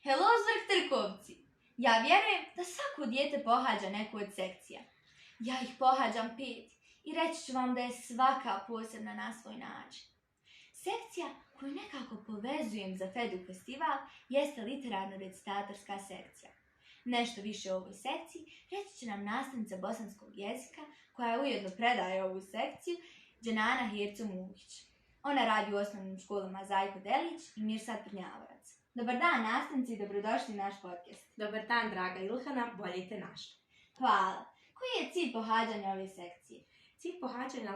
Hello Zvrhtrkovci! Ja vjerujem da svako dijete pohađa neku od sekcija. Ja ih pohađam 5 i reći ću vam da je svaka posebna na svoj način. Sekcija koju nekako povezujem za FEDU festival jeste literarno-recitatorska sekcija. Nešto više o ovoj sekciji reći će nam nastavnica bosanskog jezika koja ujedno predaje ovu sekciju, Dženana Herco-Muhić. Ona radi u osnovnim školama Zajko Delić i Mirsad Prnjavorac. Dobar dan nastavnici i dobrodošli u naš podcast. Dobar dan, draga Ilhana, bolje te našli. Hvala. Koji je cilj pohađanja ove sekcije? Cilj pohađanja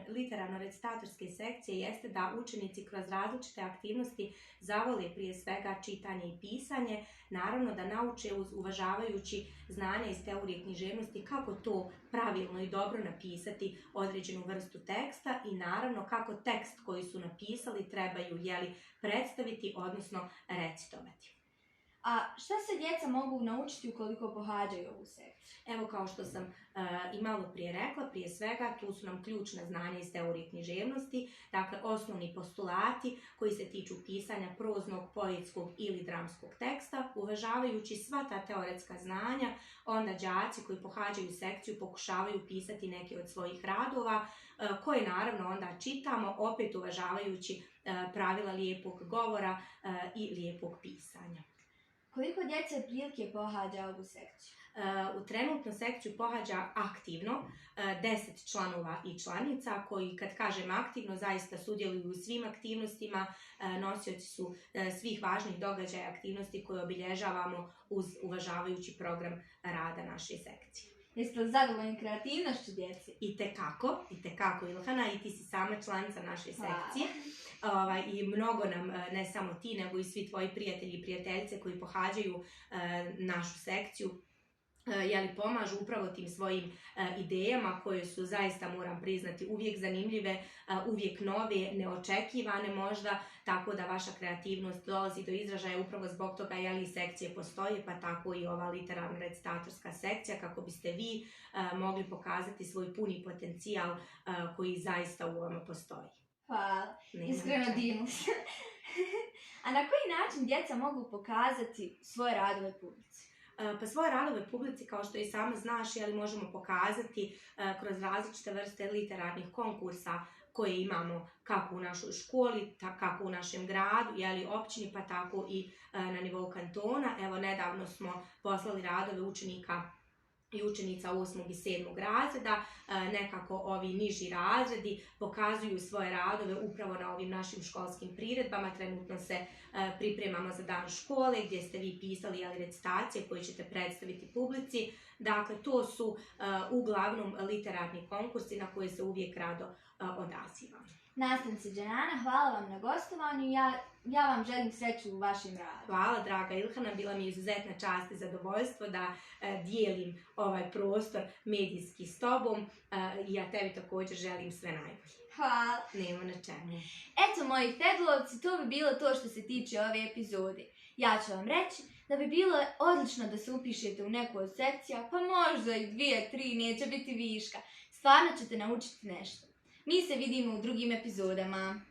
literarno-recitatorske sekcije jeste da učenici kroz različite aktivnosti zavole prije svega čitanje i pisanje, naravno da nauče uvažavajući znanja iz teorije književnosti kako to pravilno i dobro napisati određenu vrstu teksta i naravno kako tekst koji su napisali trebaju predstaviti, odnosno recitovati. A šta se djeca mogu naučiti ukoliko pohađaju ovu sekciju? Evo, kao što sam i malo prije rekla, prije svega tu su nam ključna znanja iz teorije književnosti, dakle osnovni postulati koji se tiču pisanja proznog, poetskog ili dramskog teksta. Uvažavajući sva ta teoretska znanja, onda đaci koji pohađaju sekciju pokušavaju pisati neke od svojih radova, koje naravno onda čitamo, opet uvažavajući pravila lijepog govora i lijepog pisanja. Koliko djece prilike pohađa ovu sekciju? U trenutnu sekciju pohađa aktivno 10 članova i članica koji, kad kažem aktivno, zaista sudjeluju u svim aktivnostima, nosioci su svih važnih događaja i aktivnosti koje obilježavamo uz uvažavajući program rada naše sekcije. Jeste li zadovoljni kreativnošću djeci? Itekako Ilhana, i ti si sama članica naše sekcije. I mnogo nam, ne samo ti, nego i svi tvoji prijatelji i prijateljice koji pohađaju našu sekciju, pomažu upravo tim svojim idejama koje su zaista, moram priznati, uvijek zanimljive, uvijek nove, neočekivane možda, tako da vaša kreativnost dolazi do izražaja upravo zbog toga sekcije postoje, pa tako i ova literarno-recitatorska sekcija, kako biste vi mogli pokazati svoj puni potencijal koji zaista u vama postoji. Hvala, iskreno divno. A na koji način djeca mogu pokazati svoje radove publici? Pa svoje radove publici, kao što i sama znaš, možemo pokazati kroz različite vrste literarnih konkursa koje imamo kako u našoj školi, kako u našem gradu, općini, pa tako i na nivou kantona. Evo, nedavno smo poslali radove učenika i učenica 8. i 7. razreda, nekako ovi niži razredi pokazuju svoje radove upravo na ovim našim školskim priredbama. Trenutno se pripremamo za dan škole gdje ste vi pisali recitacije koje ćete predstaviti publici. Dakle, to su uglavnom literarni konkursi na koje se uvijek rado odazivamo. Nastavnice Dženana, hvala vam na gostovanju. Ja vam želim sreću u vašem radu. Hvala, draga Ilhana, bila mi je izuzetna čast i zadovoljstvo da dijelim ovaj prostor medijski s tobom i ja tebi također želim sve najbolje. Hvala. Nema na čemu. Eto, moji Fedlovci, to bi bilo to što se tiče ove epizode. Ja ću vam reći da bi bilo odlično da se upišete u neku od sekcija, pa možda i 2, 3, neće biti viška. Stvarno ćete naučiti nešto. Mi se vidimo u drugim epizodama.